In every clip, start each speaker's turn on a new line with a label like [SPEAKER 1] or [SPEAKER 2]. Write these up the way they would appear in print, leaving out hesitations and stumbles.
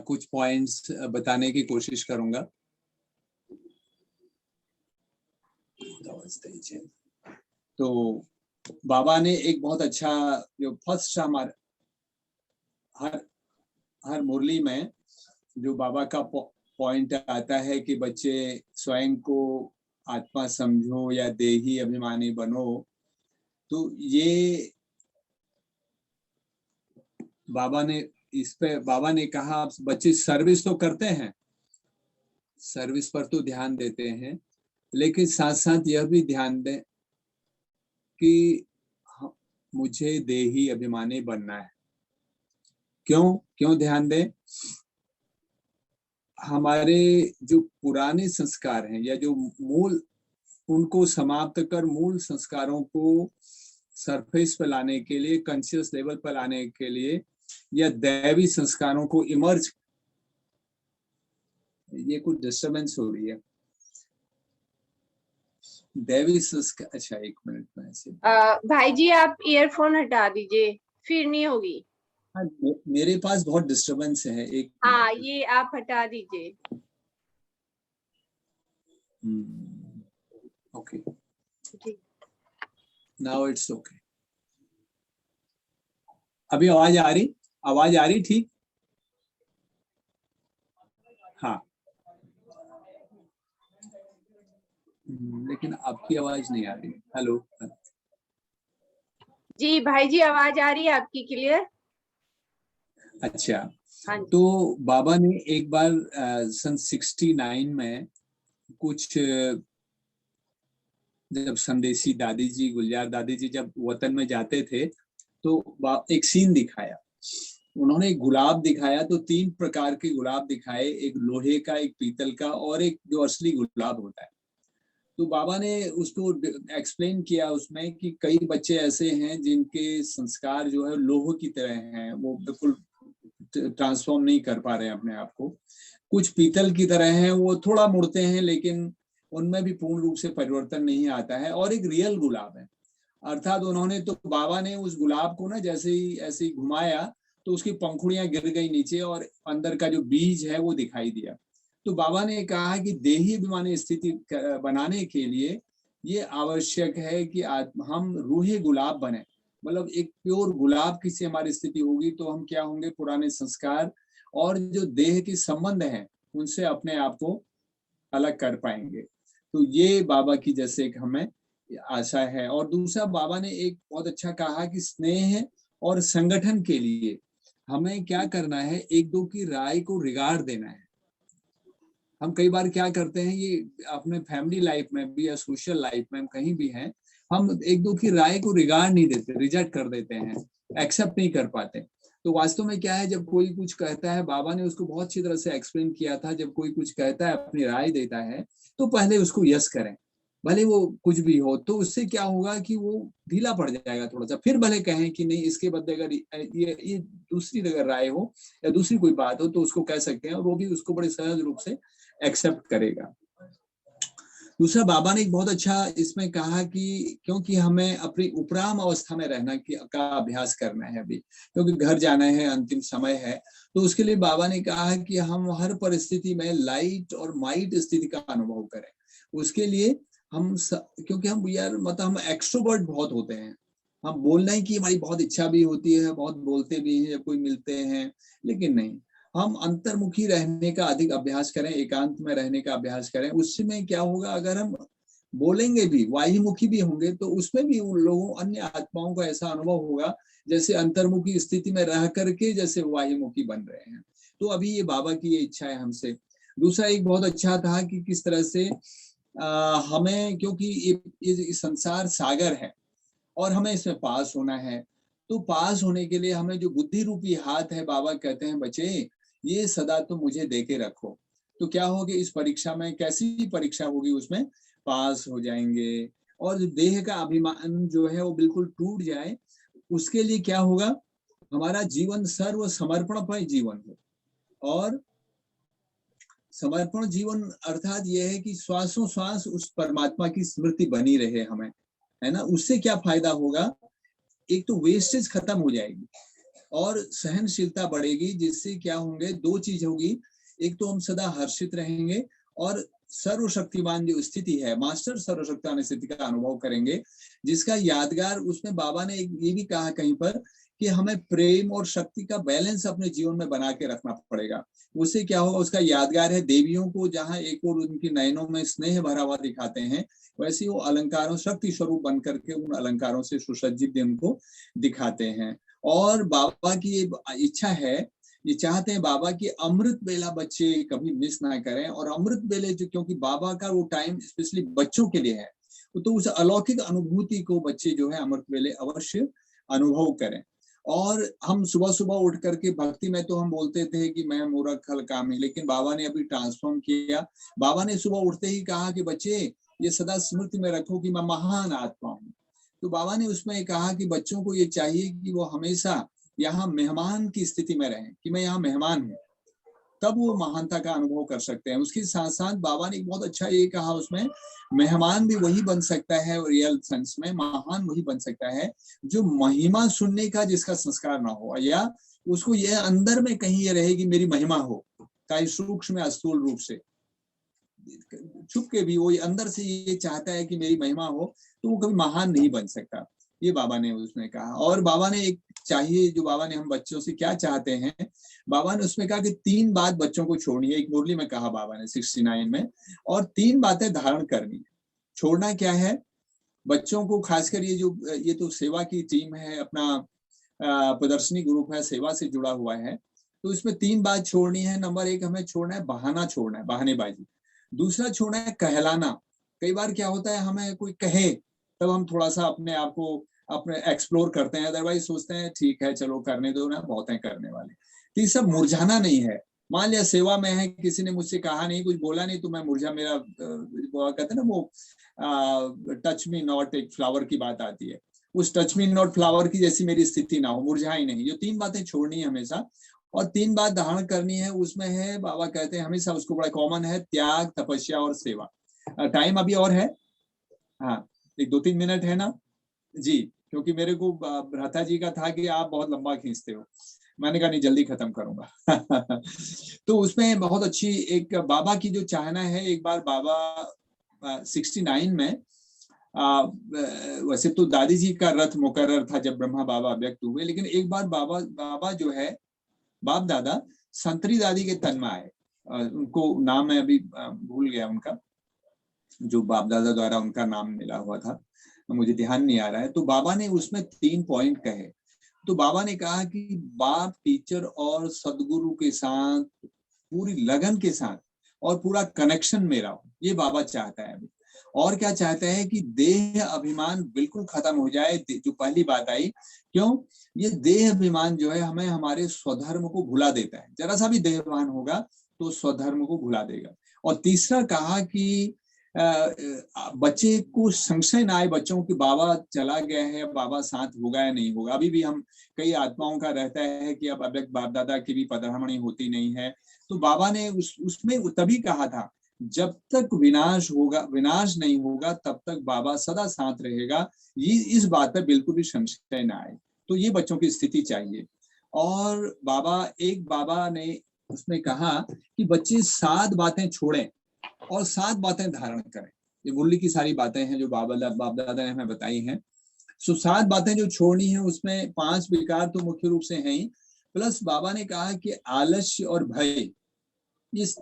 [SPEAKER 1] कुछ पॉइंट्स बताने की कोशिश करूंगा। तो बाबा ने एक बहुत अच्छा, जो फर्स्ट हमारे हर मुरली में जो बाबा का पॉइंट आता है कि बच्चे स्वयं को आत्मा समझो या देही अभिमानी बनो, तो ये बाबा ने कहा आप बच्चे सर्विस तो करते हैं, सर्विस पर तो ध्यान देते हैं, लेकिन साथ साथ यह भी ध्यान दें कि मुझे देही अभिमानी बनना है। क्यों ध्यान दें? हमारे जो पुराने संस्कार हैं या जो मूल, उनको समाप्त कर मूल संस्कारों को सरफेस पर लाने के लिए, कॉन्शियस लेवल पर लाने के लिए, या दैवी संस्कारों को इमर्ज, ये कुछ डिस्टर्बेंस हो रही है। दैवी संस्कार, अच्छा एक मिनट में ऐसे
[SPEAKER 2] भाई जी आप ईयरफोन हटा दीजिए, फिर नहीं होगी।
[SPEAKER 1] मेरे पास बहुत डिस्टर्बेंस है, एक
[SPEAKER 2] हाँ ये आप हटा दीजिए।
[SPEAKER 1] Okay, now it's okay. अभी आवाज आ रही ठीक? हाँ, लेकिन आपकी आवाज नहीं आ रही। हेलो
[SPEAKER 2] जी भाई जी, आवाज आ रही है आपकी क्लियर?
[SPEAKER 1] अच्छा।
[SPEAKER 2] हाँ।
[SPEAKER 1] तो बाबा ने एक बार सन 69 में कुछ, जब संदेशी दादी जी, गुलजार दादी जी जब वतन में जाते थे, तो एक सीन दिखाया, उन्होंने एक गुलाब दिखाया। तो 3 प्रकार के गुलाब दिखाए, एक लोहे का, एक पीतल का, और एक जो असली गुलाब होता है। तो बाबा ने उसको एक्सप्लेन किया उसमें कि कई बच्चे ऐसे हैं जिनके संस्कार जो है लोह की तरह हैं, वो बिल्कुल ट्रांसफॉर्म नहीं कर पा रहे हैं अपने आप को। कुछ पीतल की तरह हैं, वो थोड़ा मुड़ते हैं लेकिन उनमें भी पूर्ण रूप से परिवर्तन नहीं आता है। और एक रियल गुलाब है, अर्थात उन्होंने, तो बाबा ने उस गुलाब को ना जैसे ही ऐसे ही घुमाया तो उसकी पंखुड़ियां गिर गई नीचे और अंदर का जो बीज है वो दिखाई दिया। तो बाबा ने कहा कि देही अभिमानी स्थिति बनाने के लिए ये आवश्यक है कि हम रूही गुलाब बने, मतलब एक प्योर गुलाब की से हमारी स्थिति होगी तो हम क्या होंगे, पुराने संस्कार और जो देह के संबंध हैं उनसे अपने आप को अलग कर पाएंगे। तो ये बाबा की जैसे एक हमें आशा है। और दूसरा, बाबा ने एक बहुत अच्छा कहा कि स्नेह और संगठन के लिए हमें क्या करना है, एक दो की राय को रिगार्ड देना है। हम कई बार क्या करते हैं, ये अपने फैमिली लाइफ में भी या सोशल लाइफ में, हम कहीं भी हैं, हम एक दो की राय को रिगार्ड नहीं देते, रिजेक्ट कर देते हैं, एक्सेप्ट नहीं कर पाते। तो वास्तव में क्या है, जब कोई कुछ कहता है, बाबा ने उसको बहुत अच्छी तरह से एक्सप्लेन किया था, जब कोई कुछ कहता है, अपनी राय देता है, तो पहले उसको यस करें, भले वो कुछ भी हो। तो उससे क्या होगा कि वो ढीला पड़ जाएगा थोड़ा सा, फिर भले कहें कि नहीं, इसके बदले अगर ये दूसरी अगर राय हो या दूसरी कोई बात हो तो उसको कह सकते हैं, और वो भी उसको बड़े सहज रूप से एक्सेप्ट करेगा। दूसरा, बाबा ने एक बहुत अच्छा इसमें कहा कि क्योंकि हमें अपनी उपराम अवस्था में रहना का अभ्यास करना है अभी, क्योंकि घर जाना है, अंतिम समय है। तो उसके लिए बाबा ने कहा कि हम हर परिस्थिति में लाइट और माइट स्थिति का अनुभव करें। उसके लिए क्योंकि हम यार, मतलब हम एक्सट्रोवर्ट बहुत होते हैं, हम बोलने की हमारी बहुत इच्छा भी होती है, बहुत बोलते भी हैं जब कोई मिलते हैं, लेकिन नहीं, हम अंतर्मुखी रहने का अधिक अभ्यास करें, एकांत में रहने का अभ्यास करें। उसमें क्या होगा, अगर हम बोलेंगे भी, वायुमुखी भी होंगे, तो उसमें भी उन लोगों, अन्य आत्माओं का ऐसा अनुभव होगा जैसे अंतर्मुखी स्थिति में रह करके जैसे वायुमुखी बन रहे हैं। तो अभी ये बाबा की ये इच्छा है हमसे। दूसरा एक बहुत अच्छा था कि किस तरह से हमें, क्योंकि ये संसार सागर है और हमें इसमें पास होना है, तो पास होने के लिए हमें जो बुद्धि रूपी हाथ है, बाबा कहते हैं बच्चे ये सदा तो मुझे दे के रखो। तो क्या होगी इस परीक्षा में, कैसी परीक्षा होगी, उसमें पास हो जाएंगे। और जो देह का अभिमान जो है वो बिल्कुल टूट जाए, उसके लिए क्या होगा, हमारा जीवन सर्व समर्पण पर जीवन हो। और समर्पण जीवन अर्थात यह है कि श्वासों श्वास उस परमात्मा की स्मृति बनी रहे हमें, है ना। उससे क्या फायदा होगा, एक तो वेस्टेज खत्म हो जाएगी, और सहनशीलता बढ़ेगी, जिससे क्या होंगे, दो चीज होगी। एक तो हम सदा हर्षित रहेंगे और सर्वशक्तिमान जो स्थिति है, मास्टर सर्वशक्तिमान स्थिति का अनुभव करेंगे, जिसका यादगार उसमें बाबा ने ये भी कहा कहीं पर कि हमें प्रेम और शक्ति का बैलेंस अपने जीवन में बना के रखना पड़ेगा। उससे क्या होगा, उसका यादगार है देवियों को जहां एक और उनकी नयनों में स्नेह भरा हुआ दिखाते हैं, वैसे वो अलंकारों शक्ति स्वरूप बन करके उन अलंकारों से सुसज्जित उनको दिखाते हैं। और बाबा की ये इच्छा है, ये चाहते हैं बाबा की अमृत बेला बच्चे कभी मिस ना करें। और अमृत बेले जो, क्योंकि बाबा का वो टाइम स्पेशली बच्चों के लिए है, तो उस अलौकिक अनुभूति को बच्चे जो है अमृत बेले अवश्य अनुभव करें। और हम सुबह सुबह उठ करके भक्ति में तो हम बोलते थे कि मैं मूर्ख हल कामी, लेकिन बाबा ने अभी ट्रांसफॉर्म किया। बाबा ने सुबह उठते ही कहा कि बच्चे ये सदा स्मृति में रखो कि मैं महान आत्मा हूँ। तो बाबा ने उसमें कहा कि बच्चों को ये चाहिए कि वो हमेशा यहाँ मेहमान की स्थिति में रहें, कि मैं यहाँ मेहमान हूँ, तब वो महानता का अनुभव कर सकते हैं। उसके साथ साथ बाबा ने एक बहुत अच्छा ये कहा उसमें, मेहमान भी वही बन सकता है, रियल सेंस में महान वही बन सकता है जो महिमा सुनने का जिसका संस्कार ना हो, या उसको ये अंदर में कहीं ये रहे कि मेरी महिमा हो, चाहे सूक्ष्म या स्थूल रूप से, छुप के भी वो अंदर से ये चाहता है कि मेरी महिमा हो, तो वो कभी महान नहीं बन सकता। ये बाबा ने उसमें कहा। और बाबा ने एक चाहिए, जो बाबा ने हम बच्चों से क्या चाहते हैं, बाबा ने उसमें कहा कि 3 बात बच्चों को छोड़नी है। एक मुरली में कहा बाबा ने 69 में, और 3 बातें धारण करनी है। छोड़ना क्या है बच्चों को, खासकर ये तो सेवा की टीम है, अपना प्रदर्शनी ग्रुप है, सेवा से जुड़ा हुआ है, तो इसमें 3 बात छोड़नी है। नंबर 1 हमें छोड़ना है बहाना, छोड़ना है बहानेबाजी। दूसरा छोड़ना है कहलाना। कई बार क्या होता है, हमें कोई कहे तब हम थोड़ा सा अपने आप को अपने एक्सप्लोर करते हैं, अदरवाइज सोचते हैं ठीक है चलो करने दो ना, बहुत है करने वाले। तीसरा मुरझाना नहीं है। मान लिया सेवा में है, किसी ने मुझसे कहा नहीं, कुछ बोला नहीं, तो मैं मुरझा, मेरा कहते हैं ना वो टच मी नॉट, एक फ्लावर की बात आती है, उस टच मी नॉट फ्लावर की जैसी मेरी स्थिति ना हो, मुरझाई नहीं। ये 3 बातें छोड़नी है हमेशा, और 3 बात धारण करनी है। उसमें है, बाबा कहते हैं हमेशा उसको बड़ा कॉमन है, त्याग, तपस्या और सेवा। टाइम अभी और है, हाँ, एक 2-3 मिनट है ना जी, क्योंकि मेरे को भ्राता जी का था कि आप बहुत लंबा खींचते हो, मैंने कहा नहीं जल्दी खत्म करूंगा। तो उसमें बहुत अच्छी एक बाबा की जो चाहना है, एक बार बाबा 69 में वैसे तो दादी जी का रथ मुकर्रर था जब ब्रह्मा बाबा व्यक्त हुए, लेकिन एक बार बाबा जो है बाप दादा संतरी दादी के तन में आए। उनको नाम मैं अभी भूल गया उनका, जो बाप दादा द्वारा उनका नाम मिला हुआ था, मुझे ध्यान नहीं आ रहा है। तो बाबा ने उसमें 3 पॉइंट कहे। तो बाबा ने कहा कि बाप, टीचर और सदगुरु के साथ पूरी लगन के साथ और पूरा कनेक्शन मेरा हो, ये बाबा चाहता है अभी। और क्या चाहता है कि देह अभिमान बिल्कुल खत्म हो जाए, जो पहली बात आई। क्यों? ये देह अभिमान जो है हमें हमारे स्वधर्म को भुला देता है। जरा सा भी देह अभिमान होगा तो स्वधर्म को भुला देगा। और तीसरा कहा कि बच्चे को संशय ना आए, बच्चों की बाबा चला गया है, बाबा साथ होगा या नहीं होगा। अभी भी हम कई आत्माओं का रहता है कि अब बाप दादा की भी पधरामणी होती नहीं है। तो बाबा ने उसमें तभी कहा था, जब तक विनाश नहीं होगा तब तक बाबा सदा साथ रहेगा, ये इस बात पर बिल्कुल भी संशय ना आए। तो ये बच्चों की स्थिति चाहिए। और बाबा ने उसमें कहा कि बच्चे 7 बातें छोड़ें और 7 बातें धारण करें। ये मुरली की सारी बातें हैं जो बाप दादा ने हमें बताई हैं। 7 बातें जो छोड़नी है, उसमें 5 विकार तो मुख्य रूप से हैं ही, प्लस बाबा ने कहा कि आलस्य और भय, इस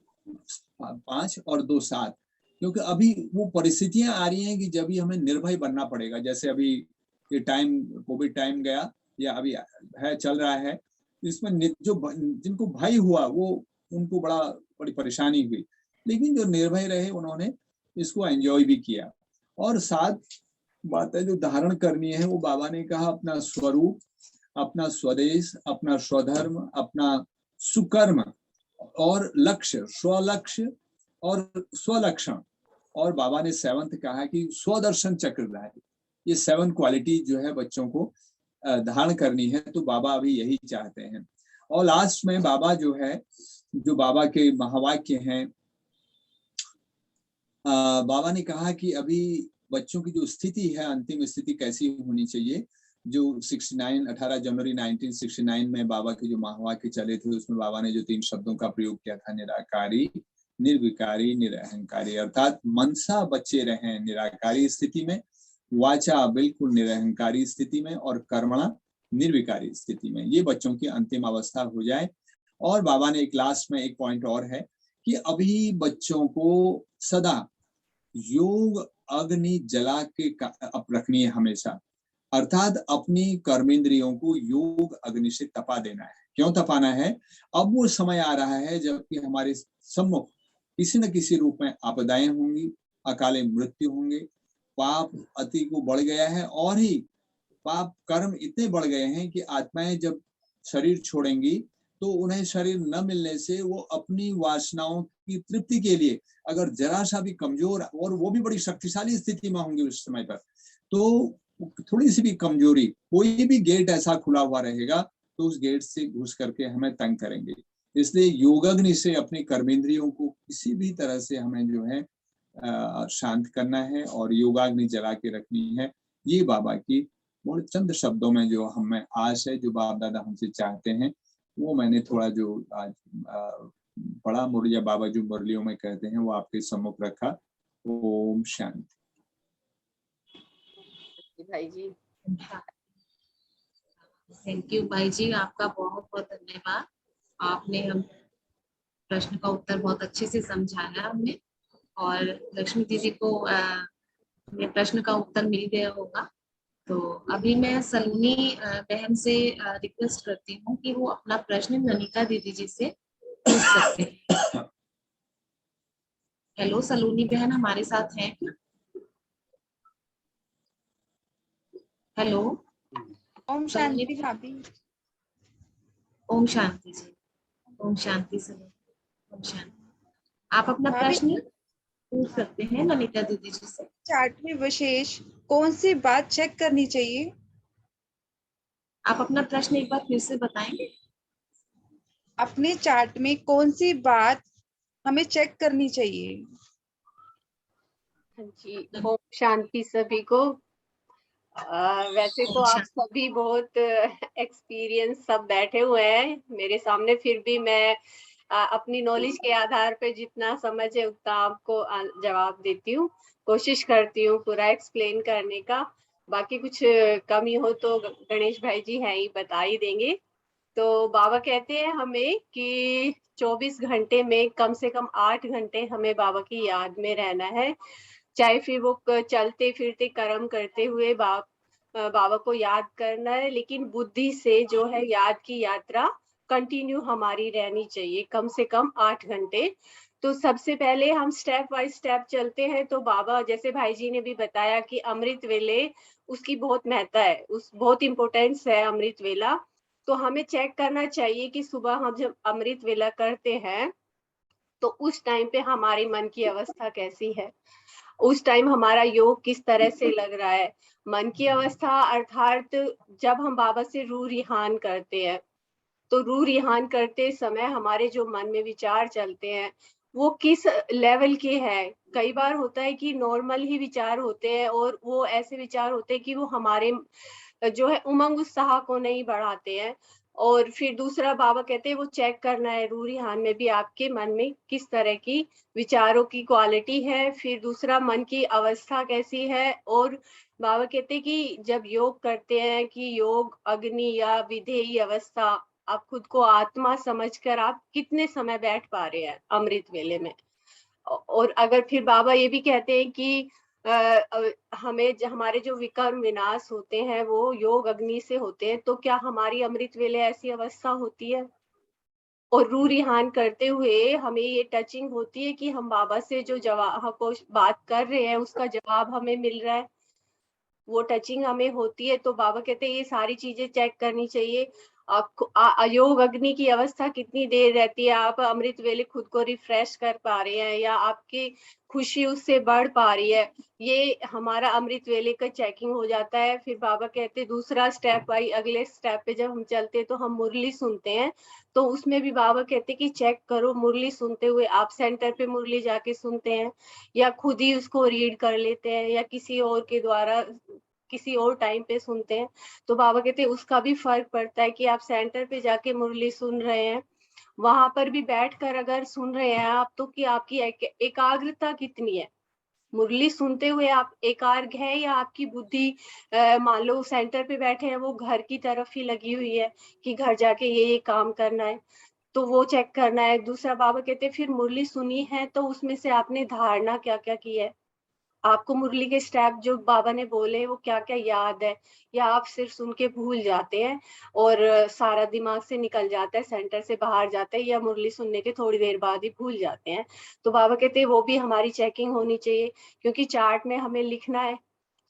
[SPEAKER 1] 5 और 2 7, क्योंकि अभी वो परिस्थितियां आ रही हैं कि जब भी हमें निर्भय बनना पड़ेगा। जैसे अभी ये टाइम, कोविड टाइम गया या अभी है, चल रहा है, इसमें जो जिनको भय हुआ वो उनको बड़ी परेशानी हुई, लेकिन जो निर्भय रहे उन्होंने इसको एंजॉय भी किया। और 7 बातें जो धारण करनी है, वो बाबा ने कहा अपना स्वरूप, अपना स्वदेश, अपना स्वधर्म, अपना सुकर्म और लक्ष्य, स्वलक्ष्य और स्वलक्षण। और बाबा ने 7th कहा कि स्वदर्शन चक्रधारी। ये 7 क्वालिटी जो है बच्चों को धारण करनी है, तो बाबा अभी यही चाहते हैं। और लास्ट में बाबा जो है, जो बाबा के महावाक्य हैं, बाबा ने कहा कि अभी बच्चों की जो स्थिति है, अंतिम स्थिति कैसी होनी चाहिए, जो 18 जनवरी 1969 में बाबा के जो महावाक्य चले थे, उसमें बाबा ने जो 3 शब्दों का प्रयोग किया था, निराकारी, निर्विकारी, निरहंकारी, अर्थात मनसा बचे रहें निराकारी स्थिति में, वाचा बिल्कुल निरहंकारी स्थिति में, और कर्मणा निर्विकारी स्थिति में, ये बच्चों की अंतिम अवस्था हो जाए। और बाबा ने एक लास्ट में एक पॉइंट और है कि अभी बच्चों को सदा योग अग्नि जला के रखनी है हमेशा, अर्थात अपनी कर्मेंद्रियों को योग अग्नि से तपा देना है। क्यों तपाना है? अब वो समय आ रहा है जबकि हमारे सम्मुख किसी न किसी रूप में आपदाएं होंगी, अकाले मृत्यु होंगे, पाप अति को बढ़ गया है, और ही पाप कर्म इतने बढ़ गए हैं कि आत्माएं जब शरीर छोड़ेंगी तो उन्हें शरीर न मिलने से वो अपनी वासनाओं की तृप्ति के लिए अगर जरा सा भी कमजोर, और वो भी बड़ी शक्तिशाली स्थिति में होंगे उस समय पर, तो थोड़ी सी भी कमजोरी, कोई भी गेट ऐसा खुला हुआ रहेगा तो उस गेट से घुस करके हमें तंग करेंगे। इसलिए योगाग्नि से अपने कर्मेंद्रियों को किसी भी तरह से हमें जो है शांत करना है और योगाग्नि जला के रखनी है। ये बाबा की बहुत चंद शब्दों में जो हमें आश है, जो बाप दादा हमसे चाहते हैं, वो मैंने थोड़ा जो आज बड़ा मुरलिया बाबा जो मुरलियों में कहते हैं वो आपके सम्मुख रखा। ओम शांति।
[SPEAKER 2] भाई जी,
[SPEAKER 3] थैंक यू भाई जी, आपका बहुत बहुत धन्यवाद। आपने हम प्रश्न का उत्तर बहुत अच्छे से समझाया हमें, और लक्ष्मी दीदी को प्रश्न का उत्तर मिल गया होगा। तो अभी मैं सलोनी बहन से रिक्वेस्ट करती हूँ कि वो अपना प्रश्न ननिका दीदी जी से पूछ सकते हैं। हेलो सलोनी बहन, हमारे साथ हैं क्या? हेलो।
[SPEAKER 4] ओम शांति भाभी।
[SPEAKER 3] ओम शांति जी। ओम शांति सलोनी। ओम शांति। आप अपना प्रश्न पूछ सकते हैं ननिका दीदी जी से।
[SPEAKER 4] चार्ट में विशेष कौन सी बात चेक करनी चाहिए?
[SPEAKER 3] आप अपना प्रश्न एक बार फिर से बताएंगे?
[SPEAKER 4] अपने चार्ट में कौन सी बात हमें चेक करनी चाहिए?
[SPEAKER 2] जी, ओम शांति सभी को। वैसे तो आप सभी बहुत एक्सपीरियंस सब बैठे हुए हैं मेरे सामने, फिर भी मैं अपनी नॉलेज के आधार पे जितना समझ है उतना आपको जवाब देती हूँ, कोशिश करती हूँ पूरा एक्सप्लेन करने का। बाकी कुछ कमी हो तो गणेश भाई जी है ही, बता ही देंगे। तो बाबा कहते हैं हमें कि 24 घंटे में कम से कम 8 घंटे हमें बाबा की याद में रहना है, चाहे फिर वो चलते फिरते कर्म करते हुए बाबा को याद करना है, लेकिन बुद्धि से जो है याद की यात्रा कंटिन्यू हमारी रहनी चाहिए, कम से कम 8 घंटे। तो सबसे पहले हम स्टेप बाय स्टेप चलते हैं। तो बाबा जैसे भाई जी ने भी बताया कि अमृत वेले उसकी बहुत महत्ता है, उस बहुत इम्पोर्टेंस है अमृत वेला। तो हमें चेक करना चाहिए कि सुबह हम जब अमृत वेला करते हैं तो उस टाइम पे हमारे मन की अवस्था कैसी है, उस टाइम हमारा योग किस तरह से लग रहा है। मन की अवस्था अर्थात जब हम बाबा से रूह रिहान करते हैं, तो रूह रिहान करते समय हमारे जो मन में विचार चलते हैं वो किस लेवल के हैं। कई बार होता है कि नॉर्मल ही विचार होते हैं, और वो ऐसे विचार होते हैं कि वो हमारे जो है उमंग उत्साह को नहीं बढ़ाते हैं। और फिर दूसरा बाबा कहते हैं वो चेक करना है रूह रिहान में भी आपके मन में किस तरह की विचारों की क्वालिटी है, फिर दूसरा मन की अवस्था कैसी है। और बाबा कहते हैं कि जब योग करते हैं कि योग अग्नि या विधेयी अवस्था, आप खुद को आत्मा समझकर आप कितने समय बैठ पा रहे हैं अमृत वेले में। और अगर फिर बाबा ये भी कहते हैं कि हमें हमारे जो विकर्म विनाश होते हैं वो योग अग्नि से होते हैं, तो क्या हमारी अमृत वेले ऐसी अवस्था होती है? और रूह रिहान करते हुए हमें ये टचिंग होती है कि हम बाबा से जो जवाब को बात कर रहे हैं उसका जवाब हमें मिल रहा है, वो टचिंग हमें होती है। तो बाबा कहते हैं ये सारी चीजें चेक करनी चाहिए। योग अग्नि की अवस्था कितनी देर रहती है, आप अमृत वेले खुद को रिफ्रेश कर पा रहे हैं या आपकी खुशी उससे बढ़ पा रही है, ये हमारा अमृत वेले का चेकिंग हो जाता है। फिर बाबा कहते हैं दूसरा स्टेप आई, अगले स्टेप पे जब हम चलते हैं तो हम मुरली सुनते हैं। तो उसमें भी बाबा कहते हैं कि चेक करो मुरली सुनते हुए, आप सेंटर पे मुरली जाके सुनते हैं या खुद ही उसको रीड कर लेते हैं या किसी और के द्वारा किसी और टाइम पे सुनते हैं, तो बाबा कहते हैं उसका भी फर्क पड़ता है कि आप सेंटर पे जाके मुरली सुन रहे हैं, वहां पर भी बैठकर अगर सुन रहे हैं आप, तो कि आपकी एकाग्रता कितनी है। मुरली सुनते हुए आप एकाग्र है या आपकी बुद्धि मान लो सेंटर पे बैठे हैं वो घर की तरफ ही लगी हुई है कि घर जाके ये काम करना है, तो वो चेक करना है। दूसरा बाबा कहते हैं फिर मुरली सुनी है तो उसमें से आपने धारणा क्या क्या की है, आपको मुरली के स्टेप जो बाबा ने बोले वो क्या क्या याद है, या आप सिर्फ सुन के भूल जाते हैं और सारा दिमाग से निकल जाता है, सेंटर से बाहर जाता है, या मुरली सुनने के थोड़ी देर बाद ही भूल जाते हैं। तो बाबा कहते हैं वो भी हमारी चेकिंग होनी चाहिए, क्योंकि चार्ट में हमें लिखना है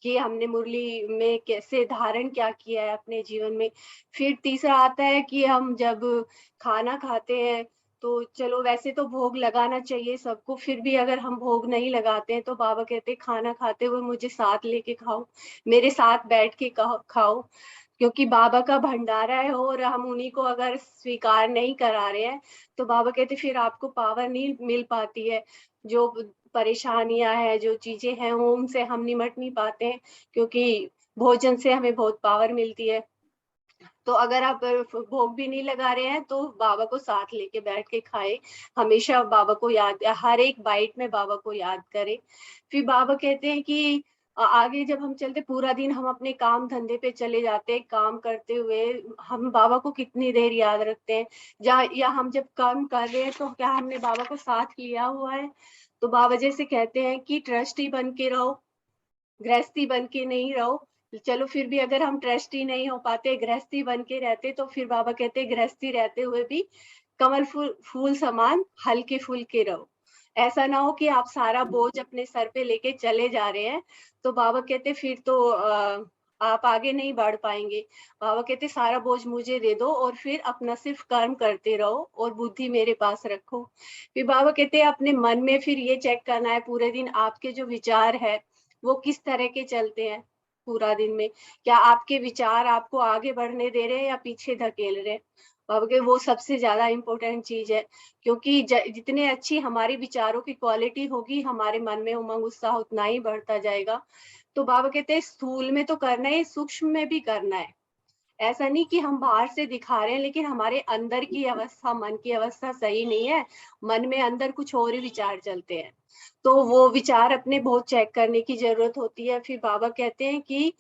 [SPEAKER 2] कि हमने मुरली में कैसे धारण क्या किया है अपने जीवन में। फिर तीसरा आता है कि हम जब खाना खाते हैं तो चलो वैसे तो भोग लगाना चाहिए सबको, फिर भी अगर हम भोग नहीं लगाते हैं तो बाबा कहते हैं खाना खाते हुए मुझे साथ लेके खाओ, मेरे साथ बैठ के खाओ, क्योंकि बाबा का भंडारा है और हम उन्हीं को अगर स्वीकार नहीं करा रहे हैं तो बाबा कहते फिर आपको पावर नहीं मिल पाती है। जो परेशानियां हैं, जो चीजें हैं, वो उनसे हम निमट नहीं पाते हैं, क्योंकि भोजन से हमें बहुत पावर मिलती है। तो अगर आप भोग भी नहीं लगा रहे हैं तो बाबा को साथ लेके बैठ के खाए, हमेशा बाबा को याद, हर एक बाइट में बाबा को याद करें। फिर बाबा कहते हैं कि आगे जब हम चलते पूरा दिन हम अपने काम धंधे पे चले जाते हैं, काम करते हुए हम बाबा को कितनी देर याद रखते हैं, या हम जब काम कर रहे हैं तो क्या हमने बाबा को साथ लिया हुआ है। तो बाबा जैसे कहते हैं कि ट्रस्टी बन के रहो, गृहस्थी बन के नहीं रहो। चलो फिर भी अगर हम ट्रस्टी नहीं हो पाते, गृहस्थी बन के रहते, तो फिर बाबा कहते हैं गृहस्थी रहते हुए भी कमल फूल समान हल्के फुल्के रहो। ऐसा ना हो कि आप सारा बोझ अपने सर पे लेके चले जा रहे हैं, तो बाबा कहते फिर तो आप आगे नहीं बढ़ पाएंगे। बाबा कहते सारा बोझ मुझे दे दो और फिर अपना सिर्फ कर्म करते रहो और बुद्धि मेरे पास रखो। फिर बाबा कहते हैं अपने मन में फिर ये चेक करना है पूरे दिन आपके जो विचार है वो किस तरह के चलते हैं पूरा दिन में, क्या आपके विचार आपको आगे बढ़ने दे रहे हैं या पीछे धकेल रहे हैं। बाबा के वो सबसे ज्यादा इम्पोर्टेंट चीज है, क्योंकि जितने अच्छी हमारी विचारों की क्वालिटी होगी हमारे मन में उमंग उत्साह उतना ही बढ़ता जाएगा। तो बाबा कहते हैं स्थूल में तो करना है, सूक्ष्म में भी करना है। ऐसा नहीं कि हम बाहर से दिखा रहे हैं लेकिन हमारे अंदर की अवस्था, मन की अवस्था सही नहीं है, मन में अंदर कुछ और ही विचार चलते हैं, तो वो विचार अपने बहुत चेक करने की जरूरत होती है। फिर बाबा कहते हैं कि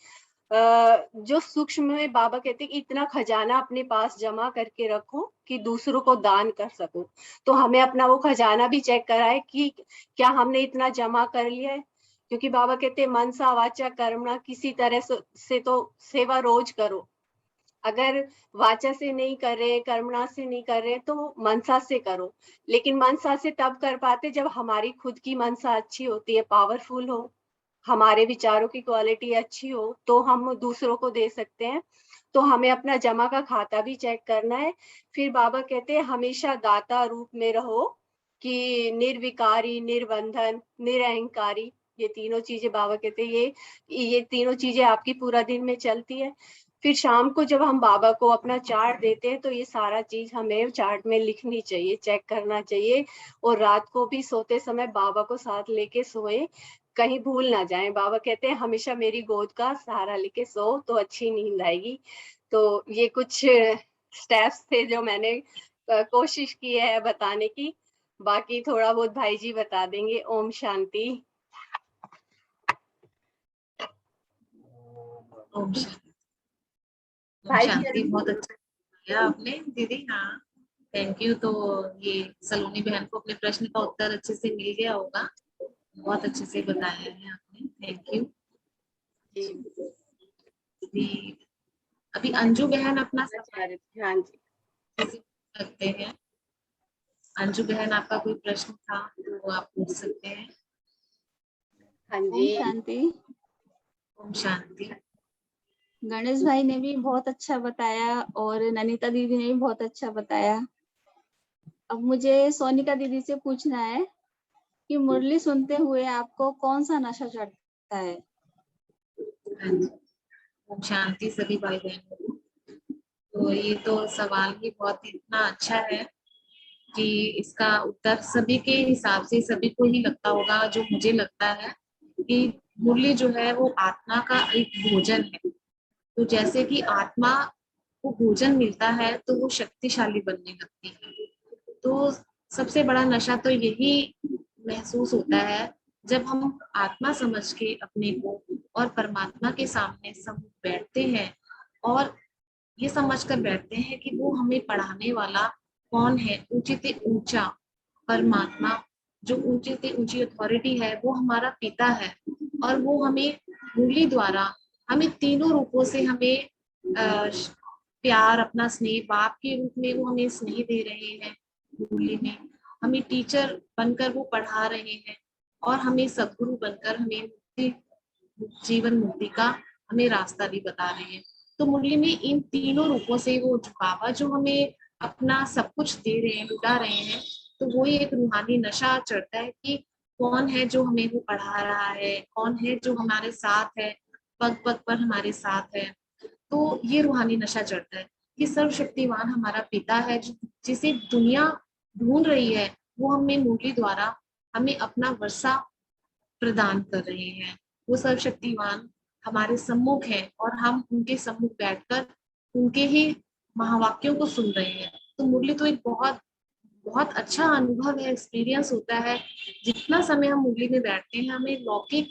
[SPEAKER 2] जो सूक्ष्म में बाबा कहते हैं कि इतना खजाना अपने पास जमा करके रखो कि दूसरों को दान कर सको। तो हमें अपना वो खजाना भी चेक कराए कि क्या हमने इतना जमा कर लिया है, क्योंकि बाबा कहते हैं मनसा वाचा कर्मणा, किसी तरह से तो सेवा रोज करो। अगर वाचा से नहीं कर रहे, कर्मणा से नहीं कर रहे, तो मनसा से करो। लेकिन मनसा से तब कर पाते जब हमारी खुद की मनसा अच्छी होती है, पावरफुल हो, हमारे विचारों की क्वालिटी अच्छी हो, तो हम दूसरों को दे सकते हैं। तो हमें अपना जमा का खाता भी चेक करना है। फिर बाबा कहते हैं हमेशा दाता रूप में रहो, कि निर्विकारी, निर्बंधन, निरअहंकारी, ये तीनों चीजें बाबा कहते हैं ये तीनों चीजें आपकी पूरा दिन में चलती है। फिर शाम को जब हम बाबा को अपना चार्ट देते हैं तो ये सारा चीज हमें चार्ट में लिखनी चाहिए, चेक करना चाहिए, और रात को भी सोते समय बाबा को साथ लेके सोए, कहीं भूल ना जाए। बाबा कहते हैं हमेशा मेरी गोद का सहारा लेके सो तो अच्छी नींद आएगी। तो ये कुछ स्टेप्स थे जो मैंने कोशिश की है बताने की, बाकी थोड़ा बहुत भाई जी बता देंगे। ओम शांति।
[SPEAKER 3] ओम शांति।
[SPEAKER 2] भाई जी
[SPEAKER 3] शांति बहुत अच्छा किया आपने दीदी। हाँ, थैंक यू। तो ये सलोनी बहन को अपने प्रश्न का उत्तर अच्छे से मिल गया होगा, बहुत अच्छे से बताया है आपने, थैंक यू। अभी अंजू बहन अपना
[SPEAKER 2] हाँ जी
[SPEAKER 3] रखते हैं। अंजू बहन आपका कोई प्रश्न था तो आप पूछ सकते हैं।
[SPEAKER 2] हाँ
[SPEAKER 5] ओम
[SPEAKER 2] जी।
[SPEAKER 5] शांति।
[SPEAKER 3] ओम शांति।
[SPEAKER 5] गणेश भाई ने भी बहुत अच्छा बताया और ननीता दीदी ने भी बहुत अच्छा बताया। अब मुझे सोनिका दीदी से पूछना है कि मुरली सुनते हुए आपको कौन सा नशा चढ़ता है?
[SPEAKER 3] ओम शांति सभी भाई बहनों को। तो ये तो सवाल भी बहुत इतना अच्छा है कि इसका उत्तर सभी के हिसाब से सभी को ही लगता होगा। जो मुझे लगता है कि मुरली जो है वो आत्मा का एक भोजन है। तो जैसे कि आत्मा को भोजन मिलता है तो वो शक्तिशाली बनने लगती है। तो सबसे बड़ा नशा तो यही महसूस होता है जब हम आत्मा समझ के अपने को और परमात्मा के सामने सब बैठते हैं और ये समझ कर बैठते हैं कि वो हमें पढ़ाने वाला कौन है, ऊंचे से ऊंचा परमात्मा, जो ऊंचे से ऊंची अथॉरिटी है वो हमारा पिता है। और वो हमें मुरली द्वारा हमें तीनों रूपों से हमें प्यार, अपना स्नेह, बाप के रूप में वो हमें स्नेह दे रहे हैं मुरली में, हमें टीचर बनकर वो पढ़ा रहे हैं और हमें सदगुरु बनकर हमें मुक्ति, जीवन मुक्ति का हमें रास्ता भी बता रहे हैं। तो मुरली में इन तीनों रूपों से वो बाबा जो हमें अपना सब कुछ दे रहे हैं, लुटा रहे हैं, तो वो एक रूहानी नशा चढ़ता है कि कौन है जो हमें वो पढ़ा रहा है, कौन है जो हमारे साथ है, पग पग पर हमारे साथ है। तो ये रूहानी नशा चढ़ता है कि सर्वशक्तिवान हमारा पिता है, जिसे दुनिया ढूंढ रही है, वो हमें मुरली द्वारा हमें अपना वर्षा प्रदान कर रहे हैं। वो सर्वशक्तिवान हमारे सम्मुख है और हम उनके सम्मुख बैठकर उनके ही महावाक्यों को सुन रहे हैं। तो मुरली तो एक बहुत बहुत अच्छा अनुभव है, एक्सपीरियंस होता है। जितना समय हम मुरली में बैठते हैं हमें लौकिक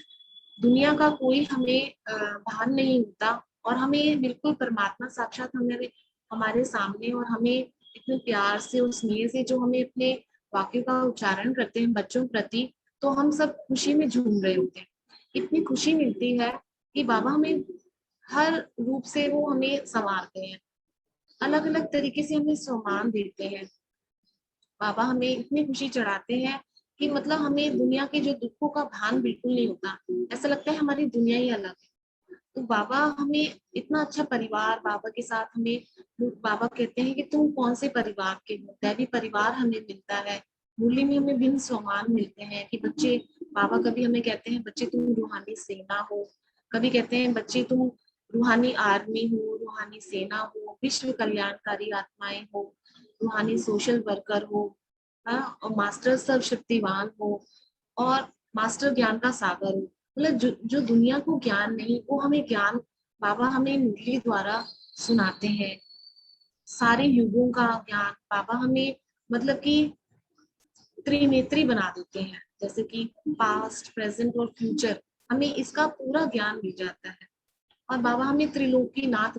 [SPEAKER 3] दुनिया का कोई हमें भान नहीं होता और हमें बिल्कुल परमात्मा साक्षात हमारे हमारे सामने और हमें इतने प्यार से और स्नेह से जो हमें अपने वाक्यों का उच्चारण करते हैं बच्चों प्रति, तो हम सब खुशी में झूम रहे होते हैं। इतनी खुशी मिलती है कि बाबा हमें हर रूप से वो हमें संवारते हैं, अलग अलग तरीके से हमें सम्मान देते हैं। बाबा हमें इतनी खुशी चढ़ाते हैं कि मतलब हमें दुनिया के जो दुखों का भान बिल्कुल नहीं होता, ऐसा लगता है हमारी दुनिया ही अलग है। तो बाबा हमें इतना अच्छा परिवार, बाबा के साथ हमें, बाबा कहते हैं कि तुम कौन से परिवार के हो, दैवी परिवार हमें मिलता है। मुरली में हमें भिन्न सम्मान मिलते हैं कि बच्चे, बाबा कभी हमें कहते हैं बच्चे तुम रूहानी सेना हो, कभी कहते हैं बच्चे तुम रूहानी आर्मी हो, रूहानी सेना हो, विश्व कल्याणकारी आत्माएं हो, रूहानी सोशल वर्कर हो, और मास्टर सर्वशक्तिवान हो और मास्टर ज्ञान का सागर हो। मतलब जो दुनिया को ज्ञान नहीं, वो हमें ज्ञान बाबा हमें मुरली द्वारा सुनाते हैं। सारे युगों का ज्ञान बाबा हमें मतलब कि त्रिनेत्री बना देते हैं, जैसे कि पास्ट, प्रेजेंट और फ्यूचर, हमें इसका पूरा ज्ञान मिल जाता है। और बाबा हमें त्रिलोकी नाथ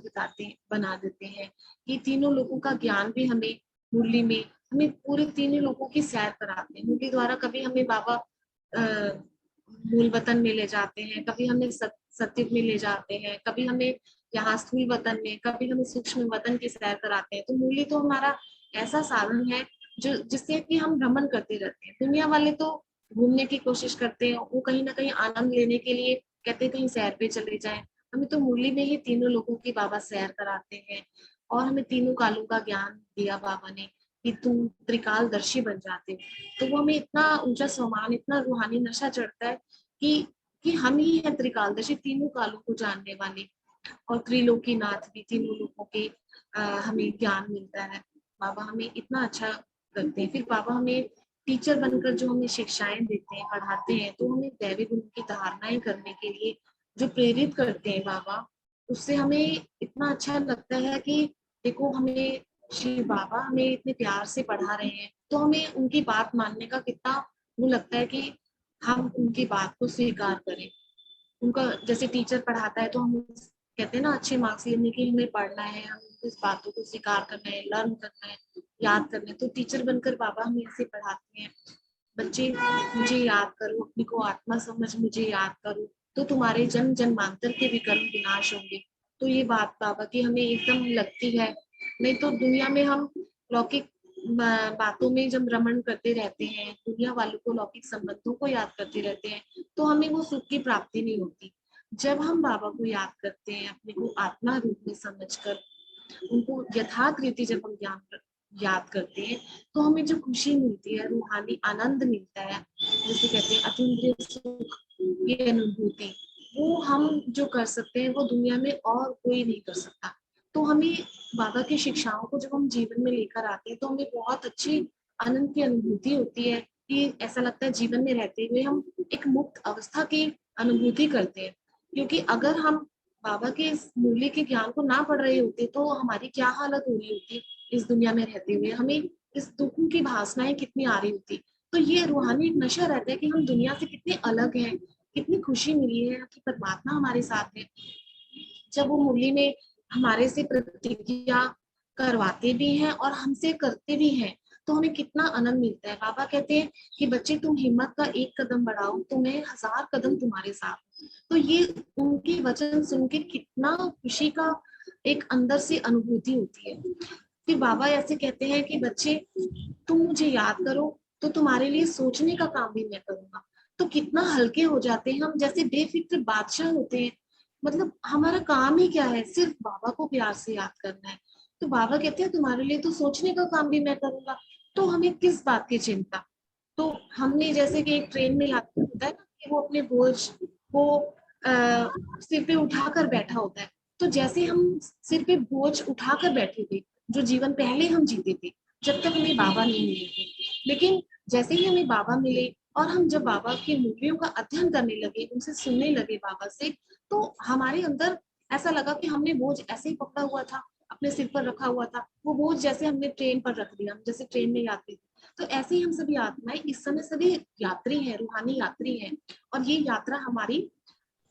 [SPEAKER 3] बना देते हैं कि तीनों लोगों का ज्ञान भी हमें मुरली में, हमें पूरे तीनों लोगों की सैर कराते हैं मुरली द्वारा। कभी हमें बाबा मूल वतन में ले जाते हैं, कभी हमें सत्युग में ले जाते हैं, कभी हमें यहाँ स्थूल वतन में, कभी हमें सूक्ष्म वतन की सैर कराते हैं। तो मुरली तो हमारा ऐसा साधन है जो जिससे कि हम भ्रमण करते रहते हैं। दुनिया वाले तो घूमने की कोशिश करते हैं, वो कहीं ना कहीं आनंद लेने के लिए कहते हैं कहीं सैर पे चले जाएं। हमें तो मुरली में ही तीनों लोगों की बाबा सैर कराते हैं और हमें तीनों कालों का ज्ञान दिया बाबा ने कि तुम त्रिकालदर्शी बन जाते हो। तो वो हमें इतना ऊंचा सम्मान, इतना रूहानी नशा चढ़ता है कि हम ही हैं त्रिकालदर्शी, तीनों कालों को जानने वाले और त्रिलोकी नाथ भी, तीनों लोगों के हमें ज्ञान मिलता है। बाबा हमें इतना अच्छा करते हैं। फिर बाबा हमें टीचर बनकर जो हमें शिक्षाएं देते हैं, पढ़ाते हैं, तो हमें दैवी गुण की धारणाएं करने के लिए जो प्रेरित करते हैं बाबा, उससे हमें इतना अच्छा लगता है कि देखो हमें श्री बाबा हमें इतने प्यार से पढ़ा रहे हैं, तो हमें उनकी बात मानने का कितना वो लगता है कि हम उनकी बात को स्वीकार करें। उनका जैसे टीचर पढ़ाता है तो हम कहते हैं ना अच्छे मार्क्स लेने के लिए हमें पढ़ना है, हमें इस बातों को स्वीकार करना है, लर्न करना है, याद करना है। तो टीचर बनकर बाबा हमें ऐसे पढ़ाते हैं, बच्चे मुझे याद करो, अपनी को आत्मा समझ मुझे याद करो, तो तुम्हारे जन्म जन्मांतर के भी कर्म विनाश होंगे। तो ये बात बाबा की हमें एकदम लगती है। नहीं तो दुनिया में हम लौकिक बातों में जब रमण करते रहते हैं, दुनिया वालों को लौकिक संबंधों को याद करते रहते हैं, तो हमें वो सुख की प्राप्ति नहीं होती। जब हम बाबा को याद करते हैं, अपने को आत्मा रूप में समझकर उनको यथार्थ रीति जब हम याद करते हैं, तो हमें जो खुशी मिलती है, रूहानी आनंद मिलता है, जैसे कहते हैं अतीन्द्रिय सुख, ये अनुभूति, वो हम जो कर सकते हैं वो दुनिया में और कोई नहीं कर सकता। तो हमें बाबा की शिक्षाओं को जब हम जीवन में लेकर आते हैं तो हमें बहुत अच्छी आनंद की अनुभूति होती है कि ऐसा लगता है जीवन में रहते हुए हम एक मुक्त अवस्था के अनुभूति करते हैं। क्योंकि अगर हम बाबा के इस मूल्य के ज्ञान को ना पढ़ रहे होते तो हमारी क्या हालत हो रही होती इस दुनिया में रहते हुए, हमें इस दुखों की भावनाएं कितनी आ रही होती। तो ये रूहानी एक नशा रहता है कि हम दुनिया से कितने अलग हैं, कितनी खुशी मिली है कि परमात्मा हमारे साथ है। जब वो मुरली में हमारे से प्रतिज्ञा करवाते भी हैं और हमसे करते भी हैं तो हमें कितना आनंद मिलता है। बाबा कहते हैं कि बच्चे तुम हिम्मत का एक कदम बढ़ाओ तो मैं 1000 कदम तुम्हारे साथ। तो ये उनके वचन सुन के कितना खुशी का एक अंदर से अनुभूति होती है। फिर बाबा ऐसे कहते हैं कि बच्चे तुम मुझे याद करो तो तुम्हारे लिए सोचने का काम भी मैं करूंगा। तो कितना हल्के हो जाते हैं हम, जैसे बेफिक्र बादशाह होते हैं। मतलब हमारा काम ही क्या है, सिर्फ बाबा को प्यार से याद करना है। तो बाबा कहते हैं तुम्हारे लिए तो सोचने का काम भी मैं करूंगा, तो हमें किस बात की चिंता। तो हमने जैसे कि एक ट्रेन में यात्री होता है ना कि वो अपने बोझ को सिर पे उठाकर बैठा होता है। तो जैसे हम सिर पे बोझ उठाकर बैठे थे, जो जीवन पहले हम जीते थे जब तक हमें बाबा नहीं मिले थे, लेकिन जैसे ही हमें बाबा मिले और हम जब बाबा की मूर्तियों का अध्ययन करने लगे, उनसे सुनने लगे बाबा से, तो हमारे अंदर ऐसा लगा कि हमने बोझ ऐसे ही पकड़ा हुआ था, अपने सिर पर रखा हुआ था, वो बोझ जैसे हमने ट्रेन पर रख दिया, जैसे ट्रेन में यात्री। तो ऐसे ही हम सभी आत्माएं इस समय सभी यात्री हैं, रूहानी यात्री हैं, और ये यात्रा हमारी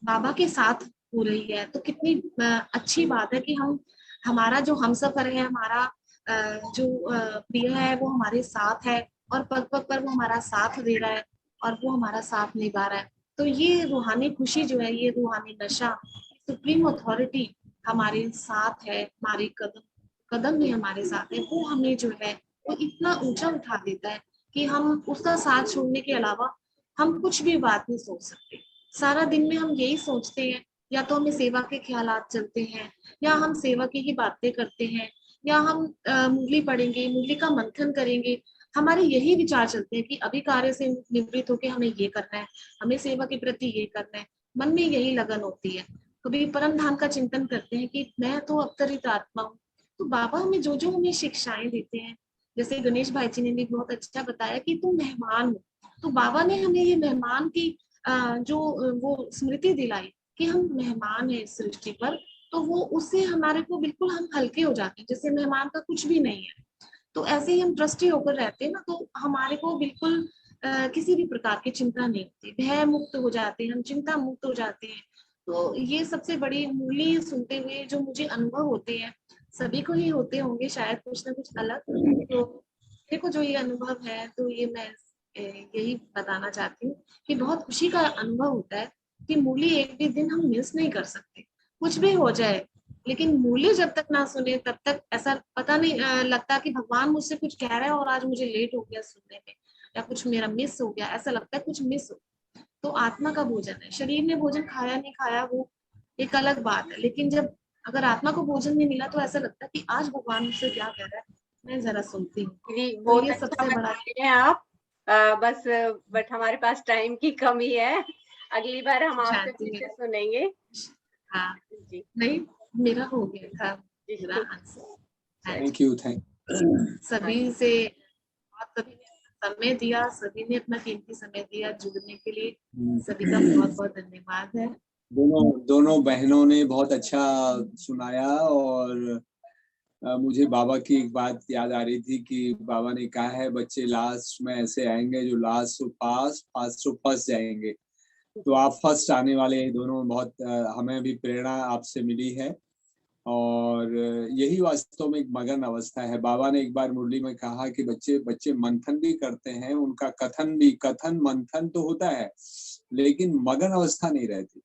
[SPEAKER 3] बाबा के साथ हो रही है। तो कितनी अच्छी बात है कि हम हमारा जो हमसफर है, हमारा जो प्रिय है वो हमारे साथ है और पग पग पर वो हमारा साथ दे रहा है और वो हमारा साथ निभा रहा है। तो ये रूहानी खुशी जो है, ये रूहानी नशा, सुप्रीम अथॉरिटी हमारे साथ है, हमारे कदम कदम में हमारे साथ है। वो हमें जो है वो इतना ऊंचा उठा देता है कि हम उसका साथ छोड़ने के अलावा हम कुछ भी बात नहीं सोच सकते। सारा दिन में हम यही सोचते हैं, या तो हमें सेवा के ख्यालात चलते हैं, या हम सेवा की ही बातें करते हैं, या हम मुरली पढ़ेंगे, मुरली का मंथन करेंगे। हमारे यही विचार चलते हैं कि अभी कार्य से निवृत्त होकर हमें ये करना है, हमें सेवा के प्रति ये करना है। मन में यही लगन होती है। कभी परम धाम का चिंतन करते हैं कि मैं तो अवतरित आत्मा हूँ। तो बाबा हमें जो जो हमें शिक्षाएं देते हैं, जैसे गणेश भाई जी ने भी बहुत अच्छा बताया कि तुम मेहमान हो, तो बाबा ने हमें ये मेहमान की जो वो स्मृति दिलाई कि हम मेहमान हैं इस सृष्टि पर। तो वो उससे हमारे को बिल्कुल हम हल्के हो जाते हैं, जैसे मेहमान का कुछ भी नहीं है। तो ऐसे ही हम ट्रस्टी होकर रहते हैं ना, तो हमारे को बिल्कुल किसी भी प्रकार की चिंता नहीं होती, भय मुक्त हो जाते हैं हम, चिंता मुक्त हो जाते हैं। तो ये सबसे बड़ी मूल्य सुनते हुए जो मुझे अनुभव होते हैं, सभी को ही होते होंगे शायद कुछ ना कुछ अलग। तो मेरे को जो ये अनुभव है, तो ये मैं यही बताना चाहती हूँ कि बहुत खुशी का अनुभव होता है कि मूल्य एक भी दिन हम मिस नहीं कर सकते, कुछ भी हो जाए। लेकिन मूल्य जब तक ना सुने तब तक ऐसा पता नहीं लगता कि भगवान मुझसे कुछ कह रहा है और आज मुझे लेट हो गया सुनने में, या कुछ मेरा मिस हो गया, ऐसा लगता है कुछ मिस हो। तो आत्मा का भोजन है, शरीर ने भोजन खाया नहीं खाया वो एक अलग बात है, लेकिन जब अगर आत्मा को भोजन नहीं मिला तो ऐसा लगता है कि आज भगवान मुझसे क्या कह रहा है, मैं जरा सुनती हूँ। तो
[SPEAKER 2] बहुत
[SPEAKER 3] ये
[SPEAKER 2] अच्छा
[SPEAKER 3] सबसे बड़ा
[SPEAKER 2] है आप। बस बट हमारे पास टाइम की कमी है, अगली बार हम आपसे
[SPEAKER 3] शांति
[SPEAKER 2] फिर
[SPEAKER 3] में।
[SPEAKER 2] से सुनेंगे।
[SPEAKER 3] हाँ
[SPEAKER 2] जी
[SPEAKER 3] नहीं, मेरा हो गया था
[SPEAKER 2] जी
[SPEAKER 3] मेरा आंसर।
[SPEAKER 1] Thank you.
[SPEAKER 3] सभी से सभी ने समय दिया, सभी ने अपना कीमती समय दिया जुड़ने के लिए, सभी का बहुत बहुत धन्यवाद है।
[SPEAKER 1] दोनों बहनों ने बहुत अच्छा सुनाया, और मुझे बाबा की एक बात याद आ रही थी कि बाबा ने कहा है बच्चे लास्ट में ऐसे आएंगे जो last to pass, fast to first जाएंगे। तो आप फर्स्ट आने वाले दोनों, बहुत हमें भी प्रेरणा आपसे मिली है, और यही वास्तव में एक मगन अवस्था है। बाबा ने एक बार मुरली में कहा कि बच्चे बच्चे मंथन भी करते हैं, उनका कथन मंथन तो होता है, लेकिन मगन अवस्था नहीं रहती।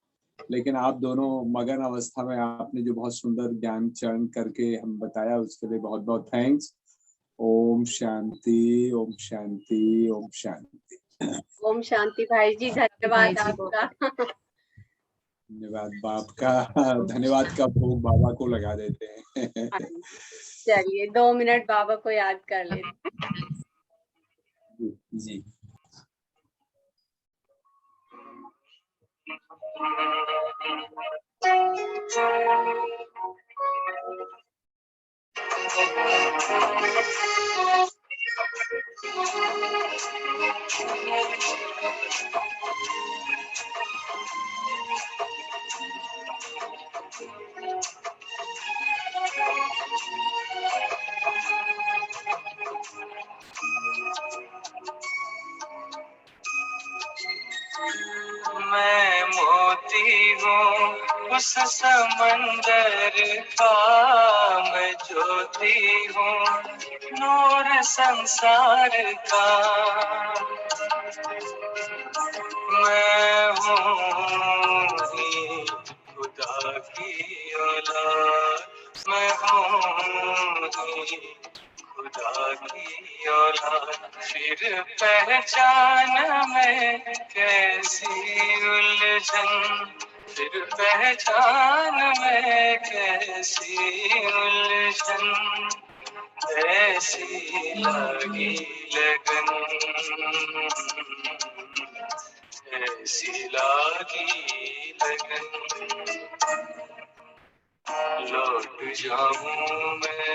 [SPEAKER 1] लेकिन आप दोनों मगन अवस्था में, आपने जो बहुत सुंदर ज्ञान चरण करके हम बताया, उसके लिए बहुत बहुत थैंक्स। ओम शांति, ओम शांति, ओम शांति।
[SPEAKER 2] ओम शांति भाई जी, धन्यवाद आपका।
[SPEAKER 1] धन्यवाद। बाप का धन्यवाद का भोग बाबा को लगा देते हैं।
[SPEAKER 2] चलिए 2 मिनट बाबा को याद कर लेते
[SPEAKER 1] जी।
[SPEAKER 6] मैं मोती हूँ उस समंदर का, मैं ज्योति हूँ नूर संसार का। मैं हूँ ही खुदा की औलाद, मैं हूँ ही खुदा की औलाद। फिर पहचान में कैसी उलझन, फिर पहचान में कैसी उलझन, ऐसी लगी लगन, ऐसी लगी लगन। लौट जाऊं मैं